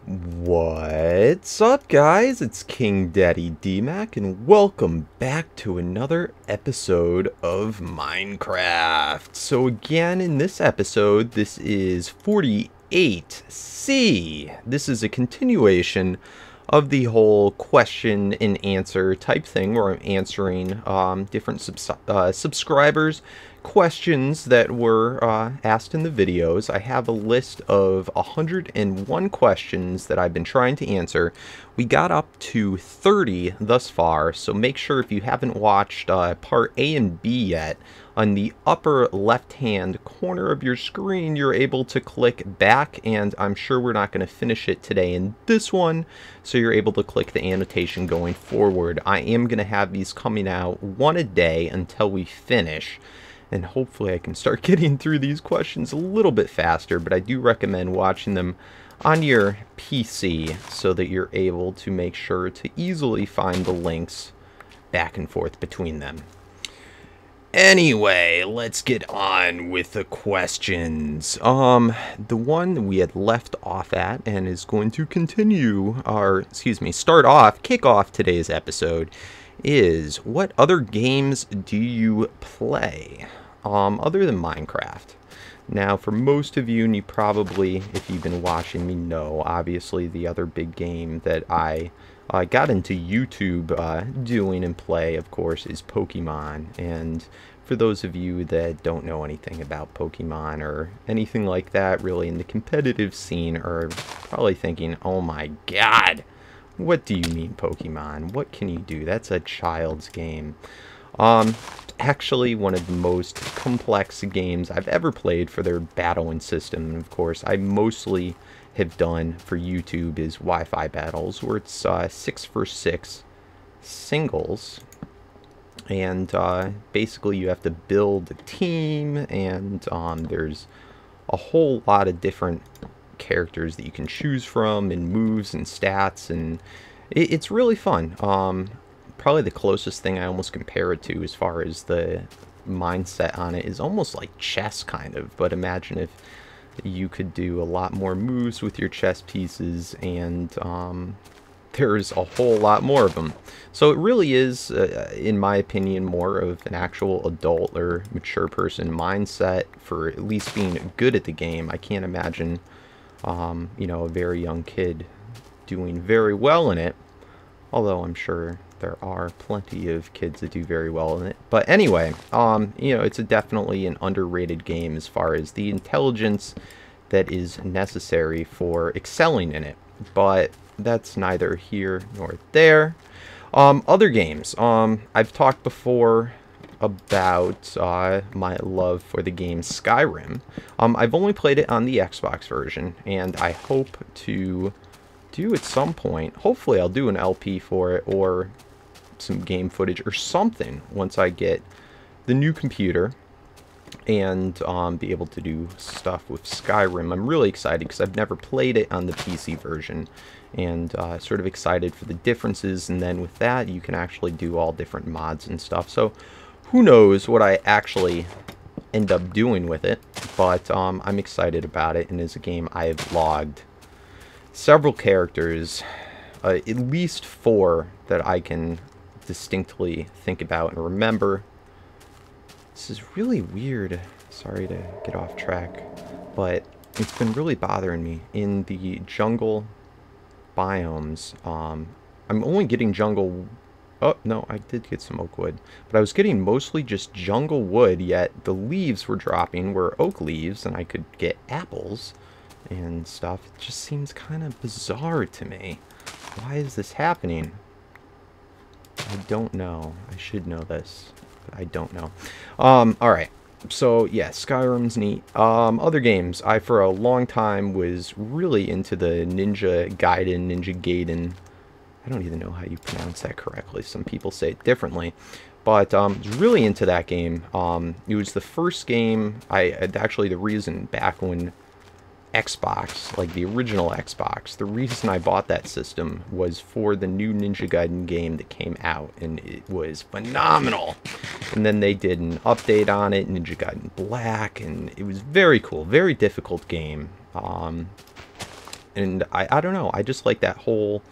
What's up, guys? It's KingDaddyDMAC, and welcome back to another episode of Minecraft. So again, in this episode, this is 48C. This is a continuation of the whole question and answer type thing where I'm answering different subscribers' questions that were asked in the videos. I have a list of 101 questions that I've been trying to answer. We got up to 30 thus far, so make sure if you haven't watched part A and B yet, on the upper left-hand corner of your screen, you're able to click back, and I'm sure we're not going to finish it today in this one, so you're able to click the annotation going forward. I am going to have these coming out one a day until we finish, and hopefully I can start getting through these questions a little bit faster, but I do recommend watching them on your PC so that you're able to make sure to easily find the links back and forth between them. Anyway, let's get on with the questions. The one we had left off at and is going to continue, or kick off today's episode is, what other games do you play, other than Minecraft? Now, for most of you, and you probably, if you've been watching me, know, obviously the other big game that I got into YouTube doing and play, of course, is Pokemon. And for those of you that don't know anything about Pokemon or anything like that, really, in the competitive scene, are probably thinking, oh my god, what do you mean Pokemon? What can you do? That's a child's game. Actually, one of the most complex games I've ever played for their battling system. And of course, I mostly have done for YouTube is Wi-Fi battles, where it's 6 for 6 singles, and basically you have to build a team, and there's a whole lot of different characters that you can choose from, and moves and stats, and it's really fun. Probably the closest thing I almost compare it to as far as the mindset on it is almost like chess, kind of, but imagine if you could do a lot more moves with your chess pieces, and there's a whole lot more of them. So it really is, in my opinion, more of an actual adult or mature person mindset for at least being good at the game. I can't imagine, you know, a very young kid doing very well in it, although I'm sure there are plenty of kids that do very well in it. But anyway, you know, it's definitely an underrated game as far as the intelligence that is necessary for excelling in it. But that's neither here nor there. Other games. I've talked before about my love for the game Skyrim. I've only played it on the Xbox version, and I hope to do at some point, hopefully I'll do an LP for it, or some game footage or something once I get the new computer and be able to do stuff with Skyrim. I'm really excited because I've never played it on the PC version, and sort of excited for the differences, and then with that you can actually do all different mods and stuff. So who knows what I actually end up doing with it, but I'm excited about it, and as a game I have logged several characters, at least 4 that I can distinctly think about and remember. This is really weird. Sorry to get off track, but it's been really bothering me. In the jungle biomes, I'm only getting jungle... Oh, no, I did get some oak wood. But I was getting mostly just jungle wood, yet the leaves were dropping were oak leaves, and I could get apples and stuff. It just seems kind of bizarre to me. Why is this happening? I don't know. I should know this, but I don't know. Alright. So, yeah, Skyrim's neat. Other games. I, for a long time, was really into the Ninja Gaiden. I don't even know how you pronounce that correctly. Some people say it differently. But I was really into that game. It was the first game, actually the reason back when Xbox, like the original Xbox, the reason I bought that system was for the new Ninja Gaiden game that came out, and it was phenomenal. And then they did an update on it, Ninja Gaiden Black, and it was very cool, very difficult game. And I don't know, I just like that whole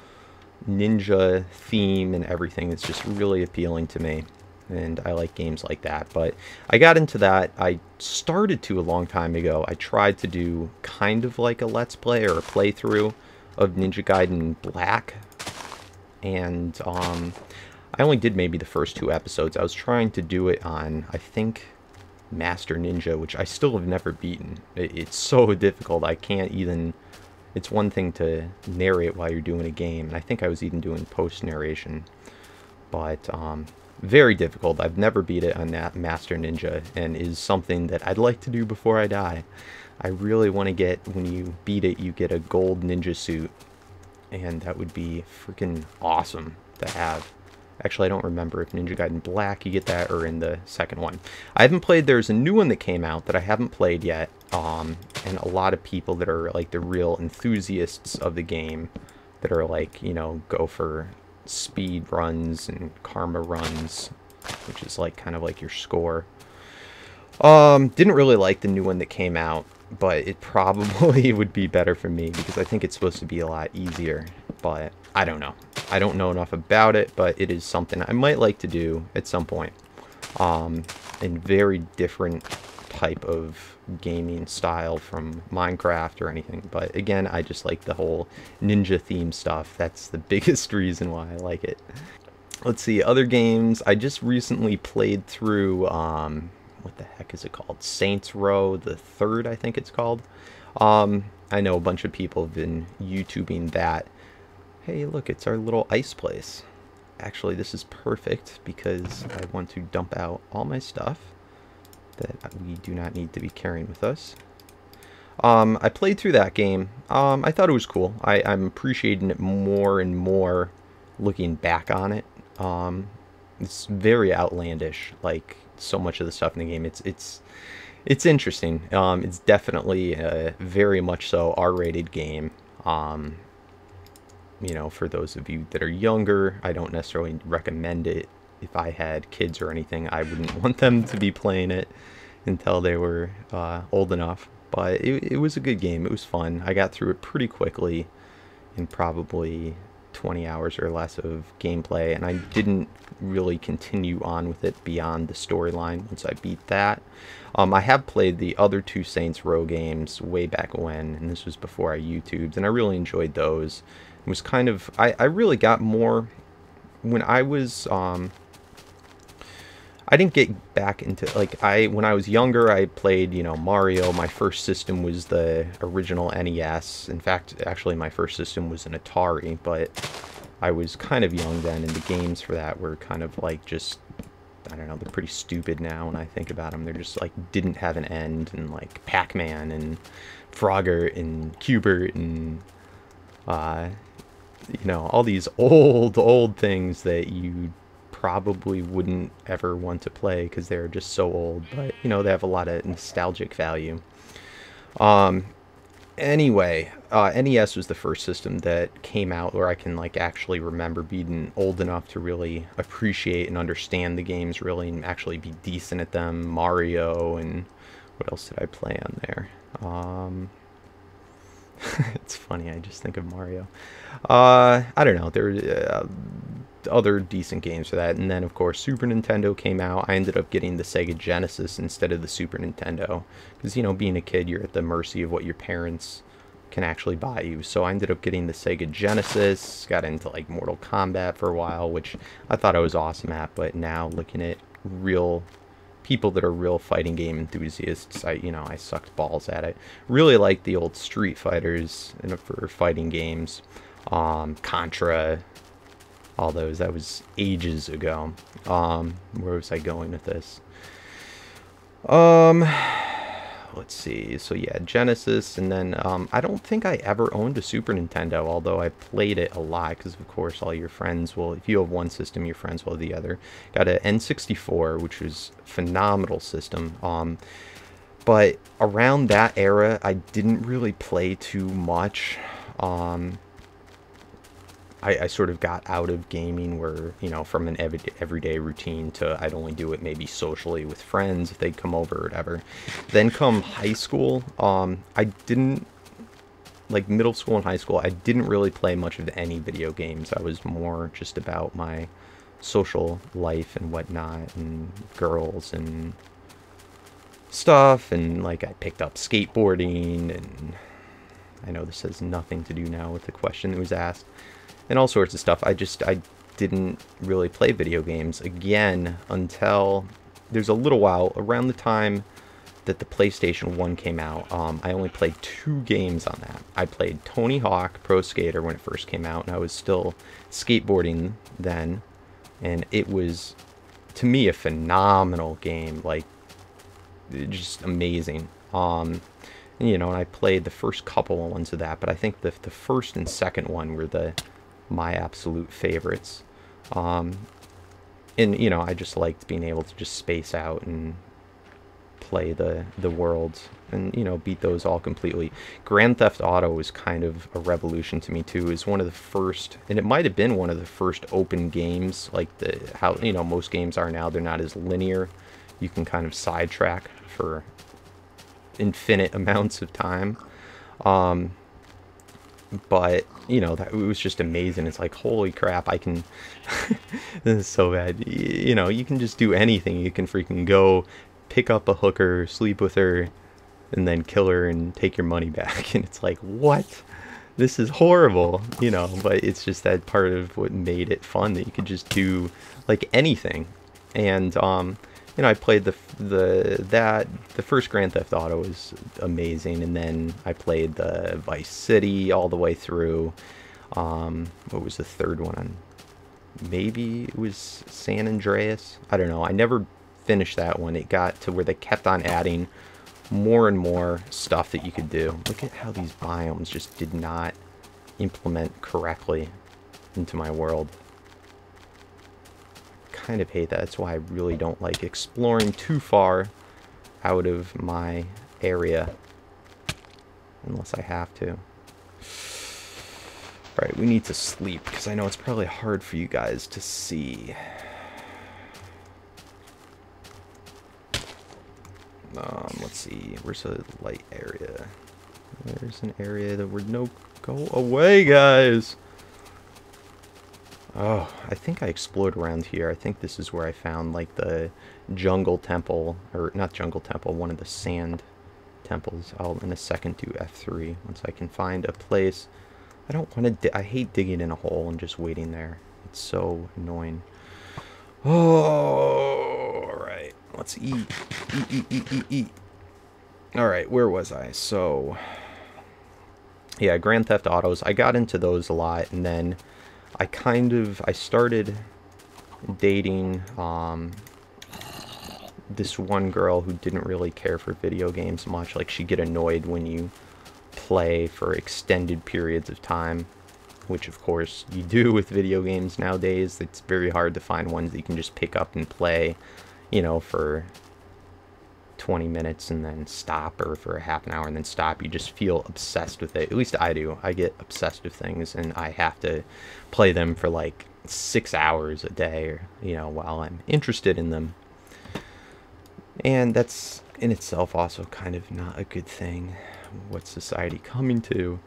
ninja theme and everything. It's just really appealing to me, and I like games like that. But I got into that. I started to a long time ago. I tried to do kind of like a let's play or a playthrough of Ninja Gaiden Black, and I only did maybe the first 2 episodes. I was trying to do it on, I think, Master Ninja, which I still have never beaten. It's so difficult. I can't even... It's one thing to narrate while you're doing a game, and I think I was even doing post-narration. But, very difficult. I've never beat it on that Master Ninja, and is something that I'd like to do before I die. I really want to get, when you beat it, you get a gold ninja suit, and that would be freaking awesome to have. Actually, I don't remember if Ninja Gaiden Black you get that or in the second one. I haven't played, there's a new one that came out that I haven't played yet, and a lot of people that are like the real enthusiasts of the game that are like, you know, go for speed runs and karma runs, which is like kind of like your score. Didn't really like the new one that came out, but it probably would be better for me because I think it's supposed to be a lot easier, but I don't know. I don't know enough about it, but it is something I might like to do at some point. In very different type of gaming style from Minecraft or anything. But again, I just like the whole ninja theme stuff. That's the biggest reason why I like it. Let's see, other games. I just recently played through, what the heck is it called? Saints Row the Third, I think it's called. I know a bunch of people have been YouTubing that. Hey, look, it's our little ice place. Actually, this is perfect because I want to dump out all my stuff that we do not need to be carrying with us. I played through that game. I thought it was cool. I'm appreciating it more and more looking back on it. It's very outlandish, like so much of the stuff in the game. It's interesting. It's definitely a very much so R-rated game. You know, for those of you that are younger, I don't necessarily recommend it. If I had kids or anything, I wouldn't want them to be playing it until they were old enough. But it was a good game. It was fun. I got through it pretty quickly in probably 20 hours or less of gameplay, and I didn't really continue on with it beyond the storyline once I beat that. I have played the other 2 Saints Row games way back when, and this was before I YouTubed, and I really enjoyed those. It was kind of, I really got more, when I was, I didn't get back into, like, when I was younger, I played, you know, Mario. My first system was the original NES. In fact, actually, my first system was an Atari, but I was kind of young then, and the games for that were kind of, like, just, I don't know, they're pretty stupid now when I think about them. They're just, like, didn't have an end, and, like, Pac-Man, and Frogger, and Cubert, and, you know, all these old things that you probably wouldn't ever want to play because they're just so old, but you know, they have a lot of nostalgic value. Anyway, NES was the first system that came out where I can like actually remember being old enough to really appreciate and understand the games really and actually be decent at them. Mario, and what else did I play on there? It's funny, I just think of Mario. I don't know, there were other decent games for that, and then of course Super Nintendo came out. I ended up getting the Sega Genesis instead of the Super Nintendo, because, you know, being a kid, you're at the mercy of what your parents can actually buy you. So I ended up getting the Sega Genesis, got into like Mortal Kombat for a while, which I thought I was awesome at, but now looking at real people that are real fighting game enthusiasts, I sucked balls at it. Really like the old Street Fighters for fighting games, Contra, all those. That was ages ago. Where was I going with this? Let's see. So yeah, Genesis, and then I don't think I ever owned a Super Nintendo, although I played it a lot, because of course all your friends will, if you have one system, your friends will have the other. Got an N64, which was a phenomenal system. But around that era, I didn't really play too much. I sort of got out of gaming where, you know, from an everyday routine to I'd only do it maybe socially with friends if they'd come over or whatever. Then come high school, I didn't like middle school and high school, I didn't really play much of any video games. I was more just about my social life and whatnot, and girls and stuff, and like I picked up skateboarding, and I know this has nothing to do now with the question that was asked, and all sorts of stuff. I didn't really play video games again until there's a little while around the time that the PlayStation 1 came out. I only played 2 games on that. I played Tony Hawk Pro Skater when it first came out, and I was still skateboarding then, and it was, to me, a phenomenal game, like, just amazing. And, you know, and I played the first couple of ones of that, but I think the first and second one were my absolute favorites. And, you know, I just liked being able to just space out and play the worlds and, you know, beat those all completely. Grand Theft Auto was kind of a revolution to me too. It was one of the first, and it might have been one of the first open games, like how, you know, most games are now. They're not as linear. You can kind of sidetrack for infinite amounts of time. But, you know, it was just amazing. It's like, holy crap, I can, this is so bad. You know, you can just do anything. You can freaking go pick up a hooker, sleep with her, and then kill her and take your money back. And it's like, what? This is horrible, you know, but it's just that part of what made it fun, that you could just do like anything. And, you know, I played the first Grand Theft Auto was amazing, and then I played the Vice City all the way through. What was the third one? Maybe it was San Andreas. I don't know. I never finished that one. It got to where they kept on adding more and more stuff that you could do. Look at how these biomes just did not implement correctly into my world. Kind of hate that. That's why I really don't like exploring too far out of my area unless I have to. Alright, we need to sleep because I know it's probably hard for you guys to see. Let's see, where's a light area? There's an area that would go away, guys. Oh, I think I explored around here. I think this is where I found, like, the jungle temple, or not jungle temple, one of the sand temples. I'll, in a second, do F3 once I can find a place. I don't want to, I hate digging in a hole and just waiting there. It's so annoying. Oh, alright. Let's eat. Eat. Alright, where was I? So, yeah, Grand Theft Autos. I got into those a lot, and then I started dating this one girl who didn't really care for video games much. Like, she'd get annoyed when you play for extended periods of time, which of course you do with video games nowadays. It's very hard to find ones that you can just pick up and play, you know, for 20 minutes and then stop, or for a half an hour and then stop. You just feel obsessed with it. At least I do. I get obsessed with things, and I have to play them for like 6 hours a day, or, you know, while I'm interested in them. And that's in itself also kind of not a good thing. What's society coming to?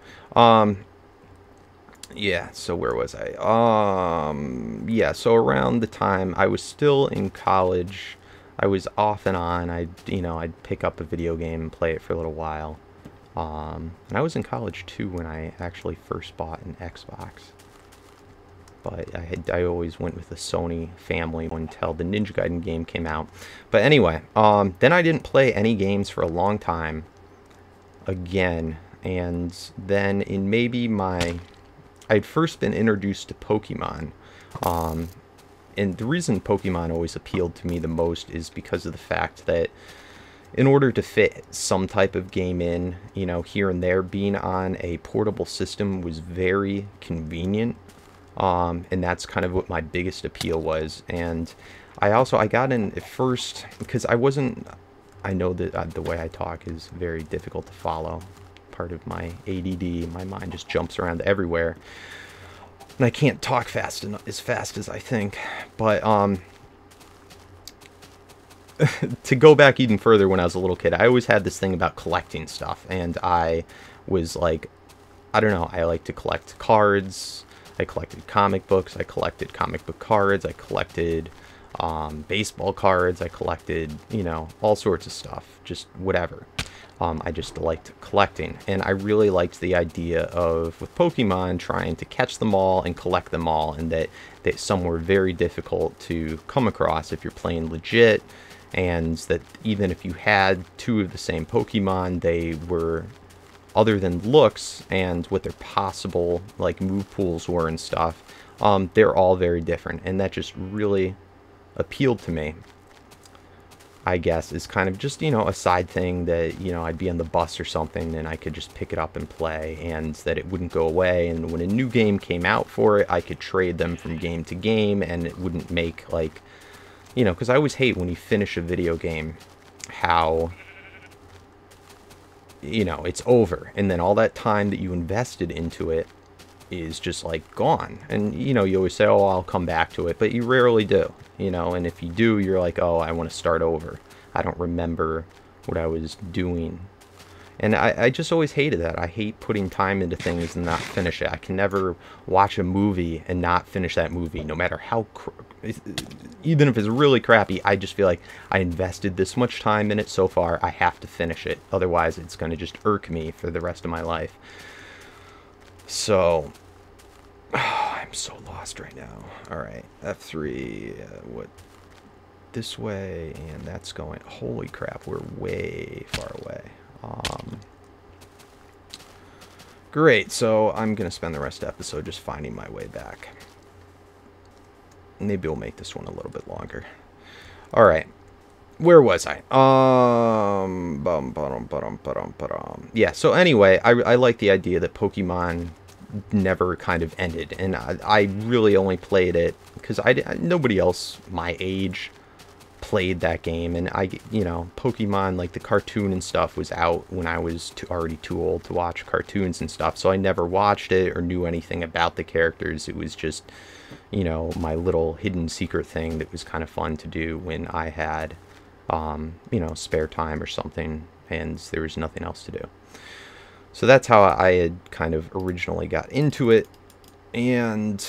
Yeah, so where was I? Yeah, so around the time I was still in college, I was off and on. I'd pick up a video game and play it for a little while. And I was in college too when I actually first bought an Xbox. But I always went with the Sony family until the Ninja Gaiden game came out. But anyway, then I didn't play any games for a long time again. And then in maybe I'd first been introduced to Pokemon. And the reason Pokemon always appealed to me the most is because of the fact that in order to fit some type of game in, you know, here and there, being on a portable system was very convenient. And that's kind of what my biggest appeal was. And I got in at first because I know that the way I talk is very difficult to follow. Part of my ADD, my mind just jumps around everywhere. And I can't talk as fast as I think. But to go back even further, when I was a little kid, I always had this thing about collecting stuff, and I was like I don't know, I like to collect cards. I collected comic books. I collected comic book cards. I collected baseball cards. I collected, you know, all sorts of stuff, just whatever. I just liked collecting, and I really liked the idea of, with Pokemon, trying to catch them all and collect them all, and that some were very difficult to come across if you're playing legit, and that even if you had two of the same Pokemon, they were, other than looks and what their possible like move pools were and stuff, they're all very different, and that just really appealed to me. I guess is kind of just, you know, a side thing that, you know, I'd be on the bus or something and I could just pick it up and play, and that it wouldn't go away, and when a new game came out for it, I could trade them from game to game, and it wouldn't make, like, you know, because I always hate when you finish a video game how, you know, it's over, and then all that time that you invested into it is just like gone. And, you know, you always say, oh, I'll come back to it, but you rarely do, you know, and if you do, you're like, oh, I want to start over. I don't remember what I was doing. And I just always hated that. I hate putting time into things and not finish it. I can never watch a movie and not finish that movie, no matter how, even if it's really crappy. I just feel like I invested this much time in it so far, I have to finish it. Otherwise, it's going to just irk me for the rest of my life. So, I'm so lost right now. Alright, F3, what, this way, and that's going, holy crap, we're way far away. Great, so I'm going to spend the rest of the episode just finding my way back. Maybe we'll make this one a little bit longer. Alright, where was I? Yeah, so anyway, I like the idea that Pokemon never kind of ended, and I really only played it because nobody else my age played that game, and you know, Pokemon, like the cartoon and stuff, was out when I was already too old to watch cartoons and stuff, so I never watched it or knew anything about the characters. It was just, you know, my little hidden secret thing that was kind of fun to do when I had, you know, spare time or something, and there was nothing else to do. So that's how I had kind of originally got into it, and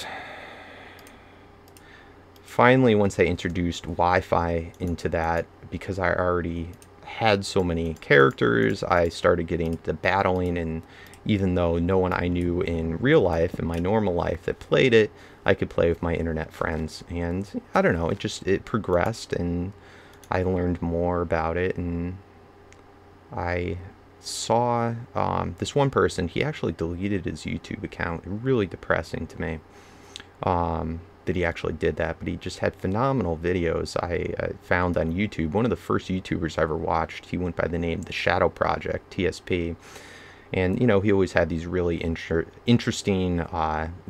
finally, once I introduced Wi-Fi into that, because I already had so many characters, I started getting to battling, and even though no one I knew in real life, in my normal life, that played it, I could play with my internet friends, and I don't know, it progressed, and I learned more about it, and I saw this one person, he actually deleted his YouTube account. Really depressing to me that he actually did that, but he just had phenomenal videos I found on YouTube. One of the first YouTubers I ever watched, he went by the name The Shadow Project, TSP, and, you know, he always had these really interesting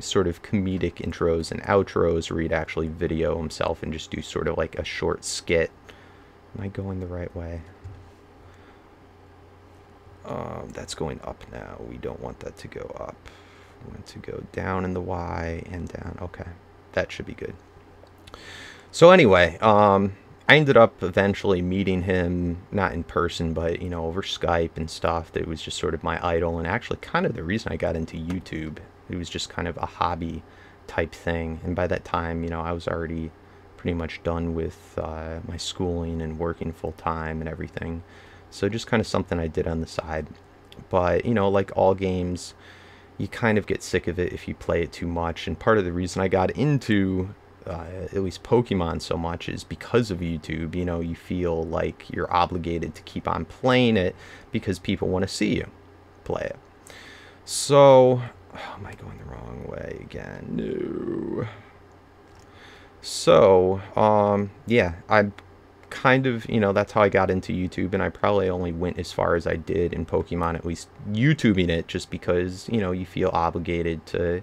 sort of comedic intros and outros where he'd actually video himself and just do sort of like a short skit. Am I going the right way? That's going up now. We don't want that to go up. We want to go down in the Y and down. Okay, that should be good. So anyway, I ended up eventually meeting him, not in person, but, you know, over Skype and stuff. That was just sort of my idol, and actually kind of the reason I got into YouTube. It was just kind of a hobby type thing, and by that time, you know, I was already pretty much done with my schooling and working full-time and everything. So just kind of something I did on the side. But, you know, like all games, you kind of get sick of it if you play it too much. And part of the reason I got into at least Pokemon so much is because of YouTube. You know, you feel like you're obligated to keep on playing it because people want to see you play it. So, oh, am I going the wrong way again? No. So, yeah, I kind of, you know, that's how I got into YouTube, and I probably only went as far as I did in Pokemon, at least YouTubing it, just because, you know, you feel obligated to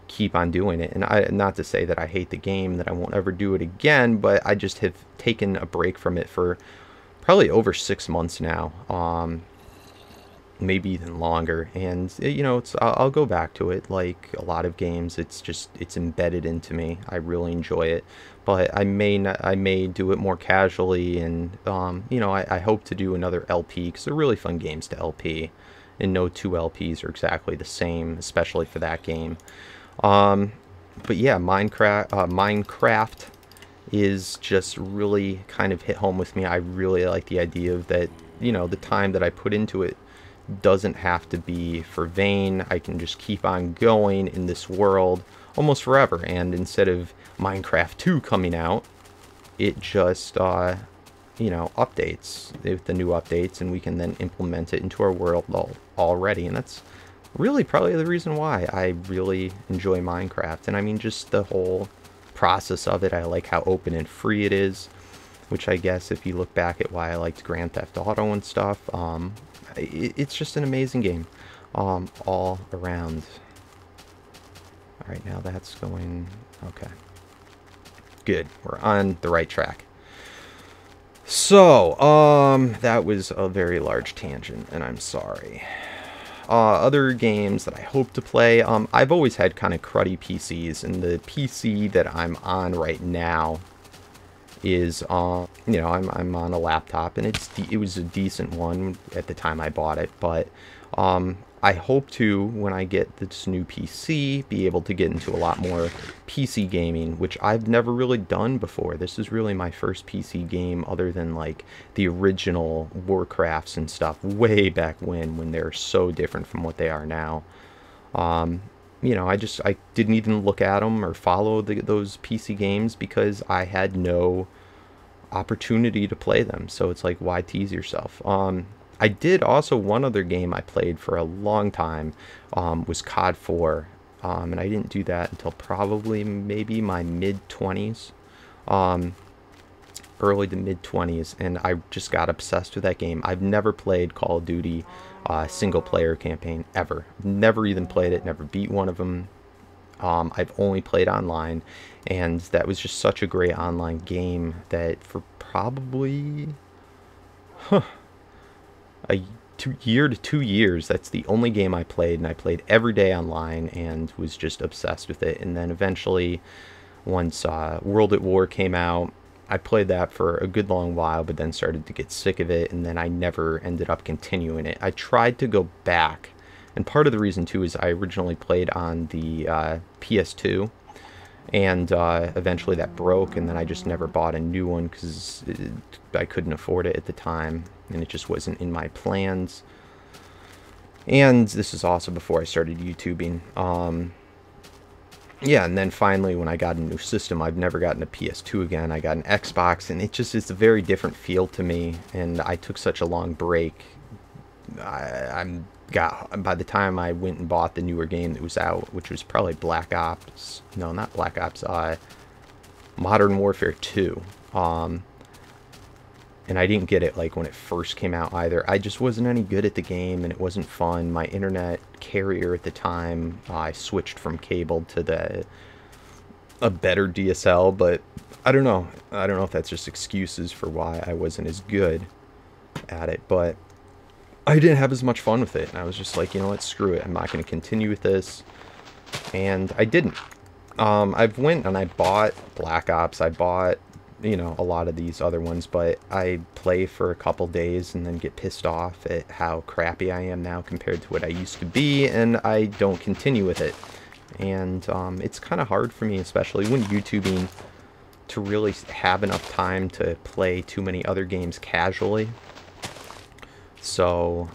keep on doing it. And not to say that I hate the game, that I won't ever do it again, but I just have taken a break from it for probably over 6 months now, maybe even longer. And, you know, I'll go back to it. Like a lot of games, it's embedded into me. I really enjoy it, but I may do it more casually, and you know, I hope to do another LP, because they're really fun games to LP, and no two LPs are exactly the same, especially for that game. But yeah, Minecraft is just really kind of hit home with me. I really like the idea of that, you know, the time that I put into it doesn't have to be for vain. I can just keep on going in this world almost forever. And instead of Minecraft 2 coming out, it just, you know, updates with the new updates, and we can then implement it into our world already. And that's really probably the reason why I really enjoy Minecraft. And I mean, just the whole process of it. I like how open and free it is, which I guess if you look back at why I liked Grand Theft Auto and stuff, it's just an amazing game all around. All right, now that's going okay. Good, we're on the right track. So that was a very large tangent, and I'm sorry. Other games that I hope to play, I've always had kind of cruddy PCs, and the PC that I'm on right now is, you know, I'm on a laptop, and it was a decent one at the time I bought it, but I hope to, when I get this new PC, be able to get into a lot more PC gaming, which I've never really done before. This is really my first PC game other than like the original Warcrafts and stuff way back when they're so different from what they are now. You know, I didn't even look at them or follow those PC games because I had no opportunity to play them. So it's like, why tease yourself? I did also, one other game I played for a long time was COD 4, and I didn't do that until probably maybe my mid-20s, early to mid-20s, and I just got obsessed with that game. I've never played Call of Duty single-player campaign ever. Never even played it, never beat one of them. I've only played online, and that was just such a great online game that for probably... a year to 2 years, that's the only game I played, and I played every day online and was just obsessed with it. And then eventually, once World at War came out, I played that for a good long while, but then started to get sick of it, and then I never ended up continuing it. I tried to go back, and part of the reason too is I originally played on the PS2, and eventually that broke, and then I just never bought a new one because I couldn't afford it at the time, and it just wasn't in my plans. And this is also before I started YouTubing. Yeah, and then finally when I got a new system, I've never gotten a PS2 again. I got an Xbox, and it's a very different feel to me, and I took such a long break. By the time I went and bought the newer game that was out, which was probably Black Ops, no, not Black Ops, Modern Warfare 2, and I didn't get it like when it first came out either. I just wasn't any good at the game, and it wasn't fun. My internet carrier at the time, I switched from cable to a better DSL, but I don't know if that's just excuses for why I wasn't as good at it, but I didn't have as much fun with it, and I was just like, you know what, screw it, I'm not going to continue with this, and I didn't. I went and I bought Black Ops, I bought, you know, a lot of these other ones, but I play for a couple days and then get pissed off at how crappy I am now compared to what I used to be, and I don't continue with it. And it's kind of hard for me, especially when YouTubing, to really have enough time to play too many other games casually. So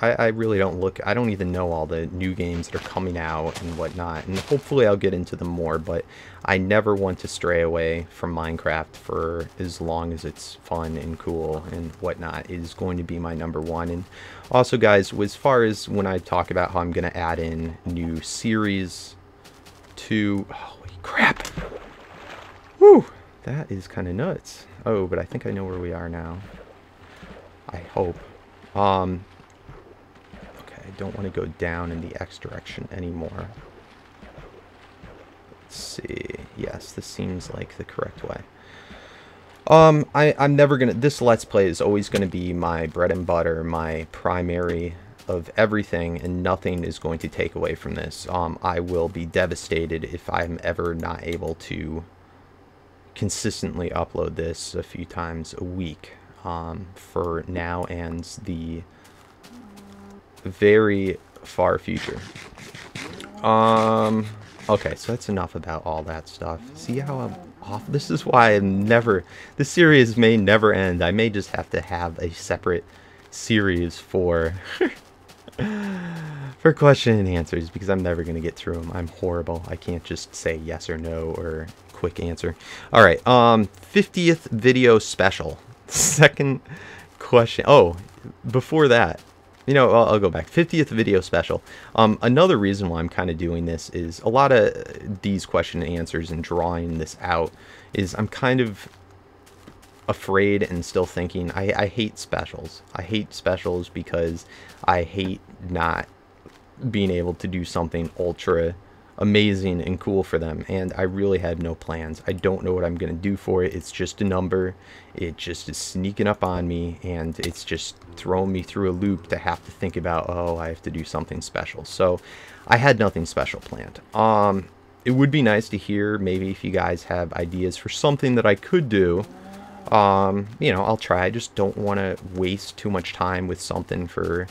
I really don't look, I don't even know all the new games that are coming out and whatnot, and hopefully I'll get into them more, but I never want to stray away from Minecraft for as long as it's fun and cool and whatnot. It is going to be my #1. And also, guys, as far as when I talk about how I'm going to add in new series to, holy crap, whew, that is kind of nuts. Oh, but I think I know where we are now, I hope. Okay, I don't want to go down in the X direction anymore. Let's see. Yes, this seems like the correct way. I'm never gonna, this Let's Play is always gonna be my bread and butter, my primary of everything, and nothing is going to take away from this. I will be devastated if I'm ever not able to consistently upload this a few times a week. For now and the very far future. Okay, so that's enough about all that stuff. See how I'm off? This is why this series may never end. I may just have to have a separate series for for question and answers, because I'm never going to get through them. I'm horrible. I can't just say yes or no or quick answer. All right, 50th video special. Second question. Oh, before that, you know, I'll go back. 50th video special. Another reason why I'm kind of doing this is a lot of these question and answers and drawing this out is I'm kind of afraid and still thinking I hate specials. I hate specials because I hate not being able to do something ultra amazing and cool for them, and I really have no plans. I don't know what I'm gonna do for it. It's just a number. It just is sneaking up on me, and it's just throwing me through a loop to have to think about, oh, I have to do something special. So I had nothing special planned. It would be nice to hear maybe if you guys have ideas for something that I could do. You know, I'll try. I just don't want to waste too much time with something for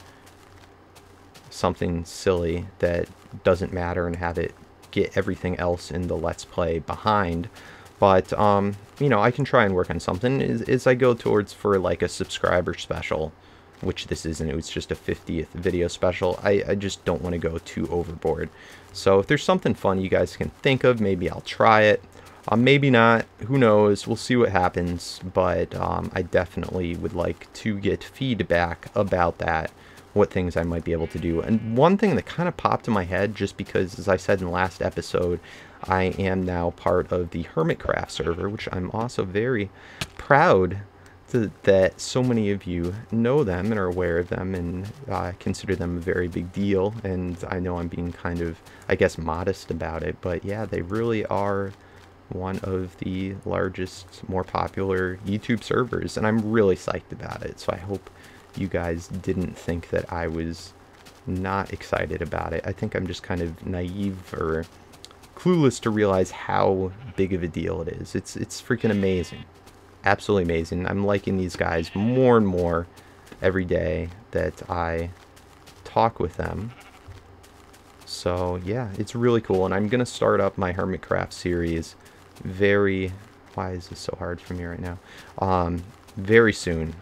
something silly that doesn't matter and have it get everything else in the Let's Play behind. But you know, I can try and work on something as I go towards for like a subscriber special, which this isn't. It was just a 50th video special. I just don't want to go too overboard. So if there's something fun you guys can think of, maybe I'll try it. Maybe not. Who knows? We'll see what happens. But I definitely would like to get feedback about that, what things I might be able to do. And one thing that kind of popped in my head, just because, as I said in the last episode, I am now part of the Hermitcraft server, which I'm also very proud that so many of you know them and are aware of them and consider them a very big deal. And I know I'm being kind of, I guess, modest about it, but yeah, they really are one of the largest, more popular YouTube servers, and I'm really psyched about it. So I hope you guys didn't think that I was not excited about it. I think I'm just kind of naive or clueless to realize how big of a deal it is. It's freaking amazing. Absolutely amazing. I'm liking these guys more and more every day that I talk with them. So yeah, it's really cool, and I'm gonna start up my Hermitcraft series why is this so hard for me right now? Very soon.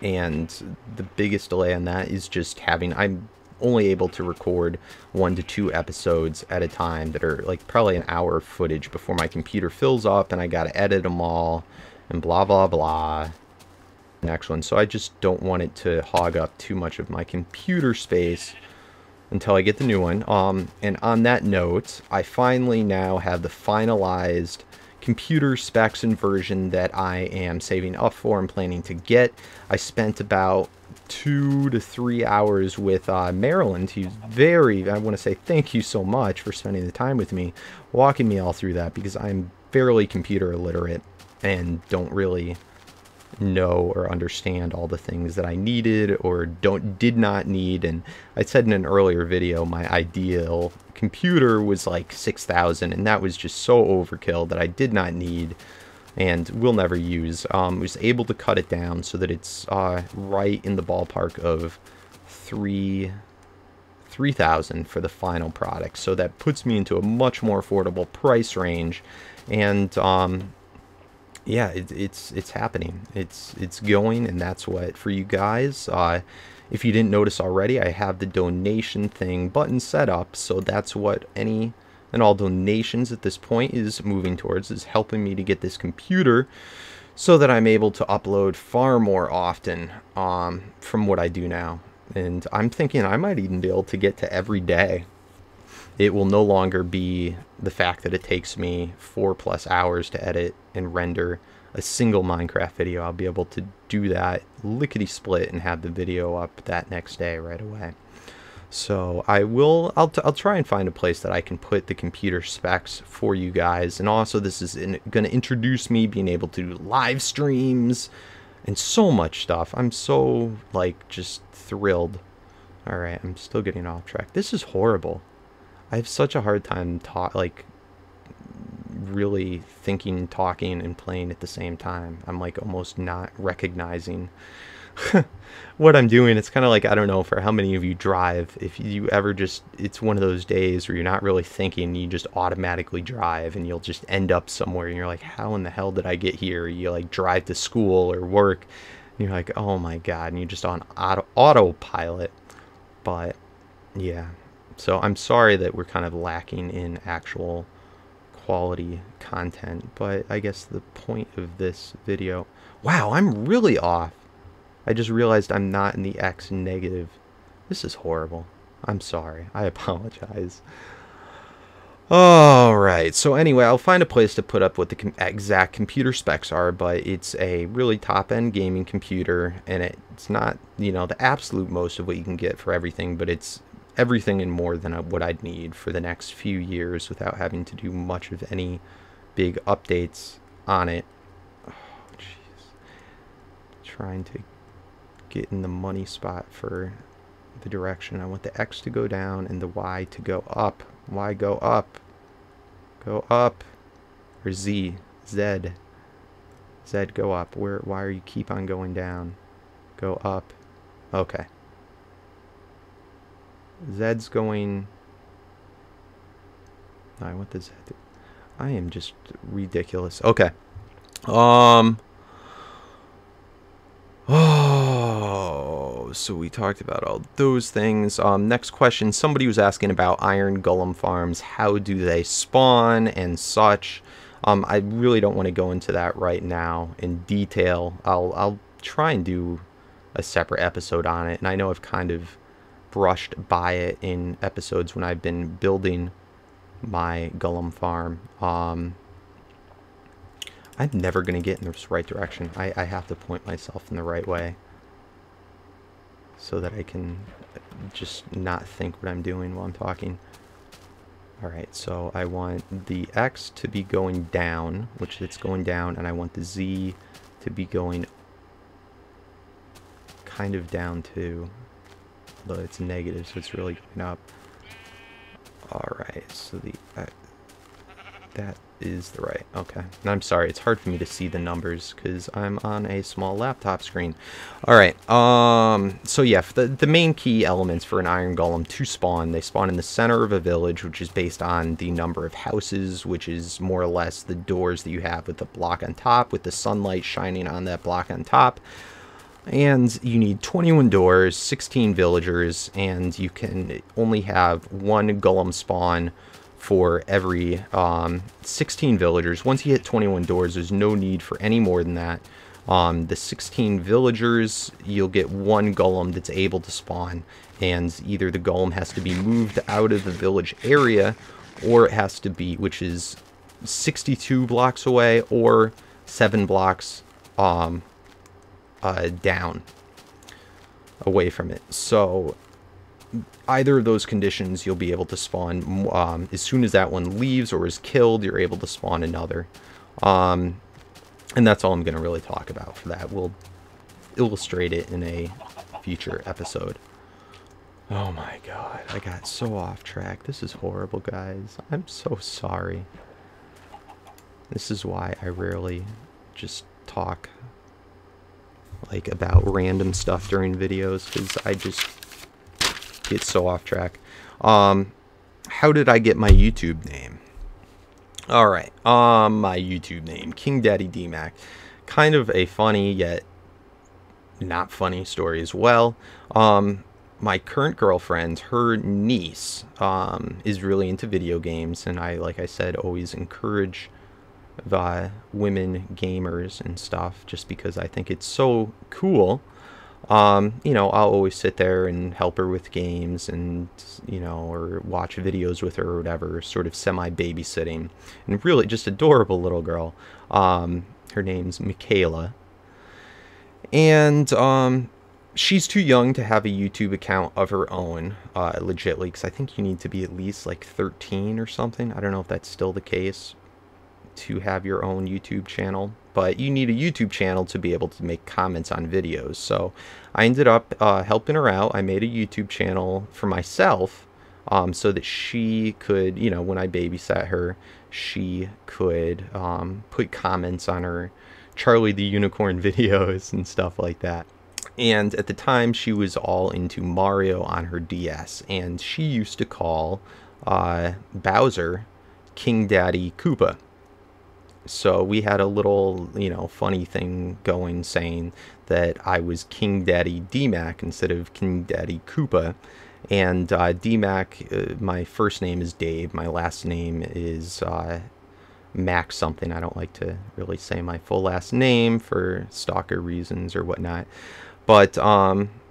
And the biggest delay on that is just I'm only able to record 1 to 2 episodes at a time that are like probably an hour of footage before my computer fills up and I gotta edit them all and blah blah blah. Next one. So I just don't want it to hog up too much of my computer space until I get the new one. And on that note, I finally now have the finalized computer specs and version that I am saving up for and planning to get. I spent about 2 to 3 hours with Maryland. He's I want to say thank you so much for spending the time with me, walking me all through that, because I'm fairly computer illiterate and don't really know or understand all the things that I needed or did not need. And I said in an earlier video my ideal computer was like 6,000, and that was just so overkill that I did not need and will never use. Was able to cut it down so that it's right in the ballpark of 3,000 for the final product, so that puts me into a much more affordable price range. And yeah, it's happening. It's going, and that's what, for you guys, if you didn't notice already, I have the donation thing button set up, so that's what any and all donations at this point is moving towards, is helping me to get this computer so that I'm able to upload far more often from what I do now. And I'm thinking I might even be able to get to every day. It will no longer be the fact that it takes me 4+ hours to edit and render a single Minecraft video. I'll be able to do that lickety-split and have the video up that next day right away. So I'll try and find a place that I can put the computer specs for you guys. And also, this is going to introduce me being able to do live streams and so much stuff. I'm so, like, just thrilled. Alright, I'm still getting off track. This is horrible. I have such a hard time really thinking, talking, and playing at the same time. I'm like almost not recognizing what I'm doing, it's kind of like, I don't know for how many of you drive. If you ever just, it's one of those days where you're not really thinking, you just automatically drive and you'll just end up somewhere and you're like, how in the hell did I get here? You like drive to school or work and you're like, oh my God, and you're just on autopilot. But yeah, so I'm sorry that we're kind of lacking in actual quality content, but I guess the point of this video, wow, I'm really off. I just realized I'm not in the X negative. This is horrible. I'm sorry. I apologize. Alright, so anyway, I'll find a place to put up what the exact computer specs are, but it's a really top-end gaming computer, and it's not, you know, the absolute most of what you can get for everything, but it's everything and more than what I'd need for the next few years without having to do much of any big updates on it. Oh, jeez. Trying to get in the money spot for the direction. I want the X to go down and the Y to go up. Y go up. Go up. Or Z. Z. Z go up. Why are you keep on going down? Go up. Okay. Z's going... I want the Z. I am just ridiculous. Okay. Oh, so we talked about all those things. Next question. Somebody was asking about iron golem farms. How do they spawn and such? I really don't want to go into that right now in detail. I'll try and do a separate episode on it. And I know I've kind of brushed by it in episodes when I've been building my golem farm. I'm never going to get in this right direction. I have to point myself in the right way so that I can just not think what I'm doing while I'm talking. Alright, so I want the X to be going down, which it's going down, and I want the Z to be going kind of down too. Although it's negative, so it's really going up. Alright, so the that is the right. Okay. And I'm sorry, it's hard for me to see the numbers because I'm on a small laptop screen. Alright, so yeah, the main key elements for an iron golem to spawn, they spawn in the center of a village, which is based on the number of houses, which is more or less the doors that you have with the block on top, with the sunlight shining on that block on top. And you need 21 doors, 16 villagers, and you can only have one golem spawn for every 16 villagers. Once you hit 21 doors, there's no need for any more than that. The 16 villagers, you'll get one golem that's able to spawn, and either the golem has to be moved out of the village area, or it has to be, which is 62 blocks away, or 7 blocks down away from it. So either of those conditions you'll be able to spawn. As soon as that one leaves or is killed, you're able to spawn another. And that's all I'm going to really talk about for that. We'll illustrate it in a future episode. Oh my god, I got so off track. This is horrible, guys. I'm so sorry. This is why I rarely just talk like about random stuff during videos, because I just get so off track. How did I get my YouTube name? Alright, my YouTube name, KingDaddyDMAC. Kind of a funny yet not funny story as well. My current girlfriend, her niece, is really into video games, and I, like I said, always encourage the women gamers and stuff, just because I think it's so cool. You know, I'll always sit there and help her with games and, you know, or watch videos with her or whatever, sort of semi-babysitting. And really just adorable little girl. Her name's Michaela. And she's too young to have a YouTube account of her own, legitly, because I think you need to be at least like 13 or something. I don't know if that's still the case to have your own YouTube channel, but you need a YouTube channel to be able to make comments on videos. So I ended up helping her out. I made a YouTube channel for myself, so that she could, you know, when I babysat her, she could put comments on her Charlie the Unicorn videos and stuff like that. And at the time, she was all into Mario on her DS, and she used to call Bowser King Daddy Koopa. So we had a little, funny thing going saying that I was King Daddy DMAC instead of King Daddy Koopa. And DMAC, my first name is Dave. My last name is Mac something. I don't like to really say my full last name for stalker reasons or whatnot. But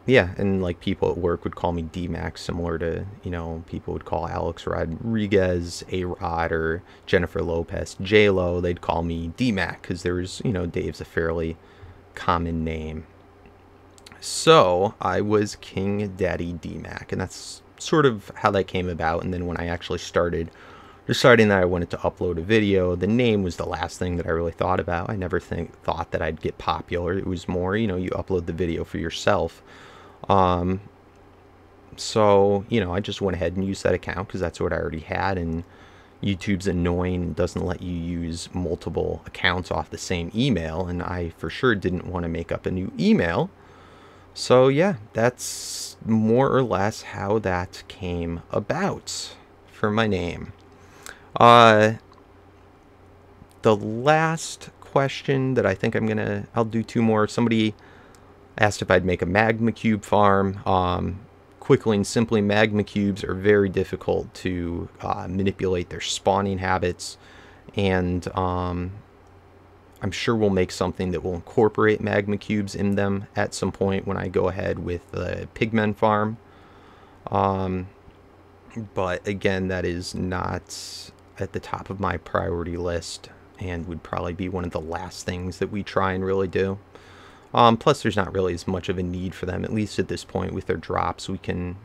yeah, and like people at work would call me DMAC, similar to, people would call Alex Rodriguez A-Rod or Jennifer Lopez J-Lo. They'd call me DMAC because there's, Dave's a fairly common name. So I was King Daddy DMAC, and that's sort of how that came about. And then when I actually started deciding that I wanted to upload a video, the name was the last thing that I really thought about. I never thought that I'd get popular. It was more, you upload the video for yourself. So, I just went ahead and used that account because that's what I already had, and YouTube's annoying and doesn't let you use multiple accounts off the same email, and I for sure didn't want to make up a new email. So yeah, that's more or less how that came about for my name. The last question that I think I'll do two more. Somebody asked if I'd make a magma cube farm. Quickly and simply, magma cubes are very difficult to manipulate their spawning habits, and I'm sure we'll make something that will incorporate magma cubes in them at some point when I go ahead with the pigmen farm. But again, that is not at the top of my priority list and would probably be one of the last things that we try and really do. Plus, there's not really as much of a need for them, at least at this point. With their drops, we can,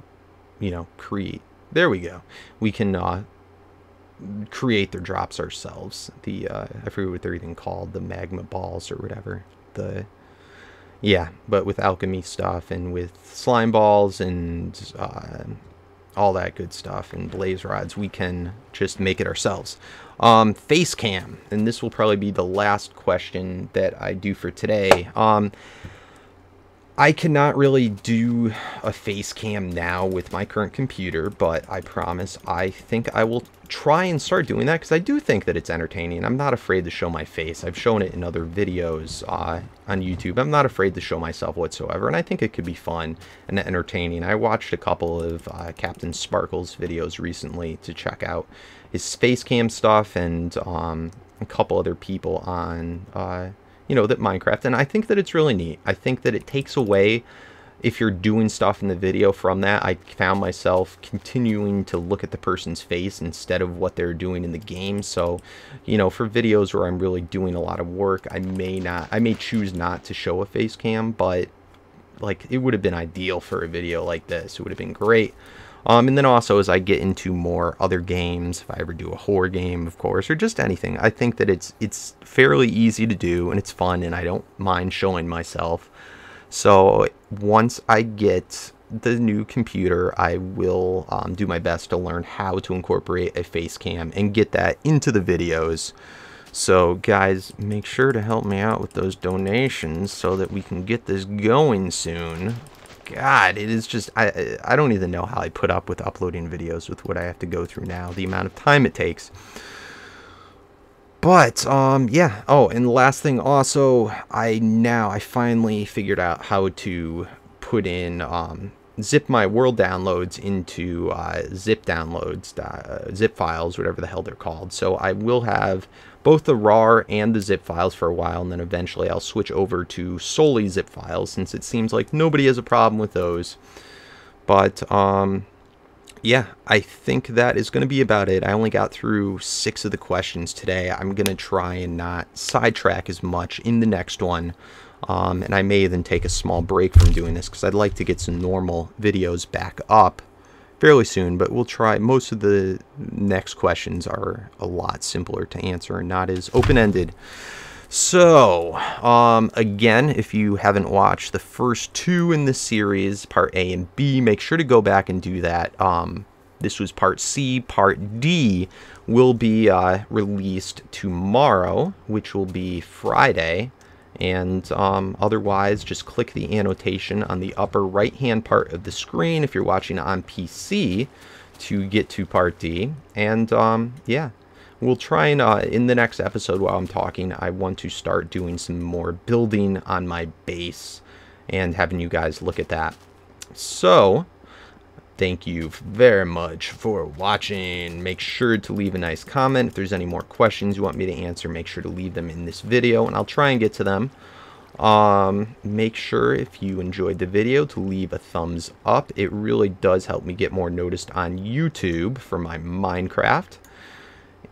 create. There we go. We can create their drops ourselves. I forget what they're even called, the magma balls or whatever. Yeah, but with alchemy stuff and with slime balls and all that good stuff and blaze rods, we can just make it ourselves. Face cam, and this will probably be the last question that I do for today. I cannot really do a face cam now with my current computer, but I promise I think I will try and start doing that because I do think that it's entertaining. I'm not afraid to show my face. I've shown it in other videos on YouTube. I'm not afraid to show myself whatsoever, and I think it could be fun and entertaining. I watched a couple of Captain Sparkle's videos recently to check out his face cam stuff, and a couple other people on that Minecraft, and I think that it's really neat. I think that it takes away, if you're doing stuff in the video from that, I found myself continuing to look at the person's face instead of what they're doing in the game. So, for videos where I'm really doing a lot of work, I may choose not to show a face cam, but like it would have been ideal for a video like this. It would have been great. And then also as I get into more other games, if I ever do a horror game, of course, or just anything, I think that it's fairly easy to do and it's fun and I don't mind showing myself. So once I get the new computer, I will do my best to learn how to incorporate a face cam and get that into the videos. So guys, make sure to help me out with those donations so that we can get this going soon. God, it is just, I don't even know how I put up with uploading videos with what I have to go through now, the amount of time it takes. But, yeah. Oh, and the last thing also, I finally figured out how to put in, zip my world downloads into zip downloads, zip files, whatever the hell they're called. So I will have both the RAR and the zip files for a while, and then eventually I'll switch over to solely zip files, since it seems like nobody has a problem with those. But yeah, I think that is going to be about it. I only got through 6 of the questions today. I'm going to try and not sidetrack as much in the next one. And I may even take a small break from doing this because I'd like to get some normal videos back up fairly soon, but we'll try. Most of the next questions are a lot simpler to answer and not as open-ended. So, again, if you haven't watched the first 2 in this series, part A and B, make sure to go back and do that. This was part C. Part D will be released tomorrow, which will be Friday. And otherwise, just click the annotation on the upper right hand part of the screen if you're watching on PC to get to part D. And yeah, we'll try and in the next episode while I'm talking, I want to start doing some more building on my base and having you guys look at that. So thank you very much for watching. Make sure to leave a nice comment. If there's any more questions you want me to answer, make sure to leave them in this video and I'll try and get to them. Make sure if you enjoyed the video to leave a thumbs up. It really does help me get more noticed on YouTube for my Minecraft.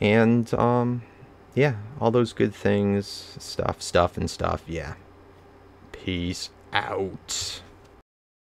And yeah, all those good things, stuff, yeah. Peace out.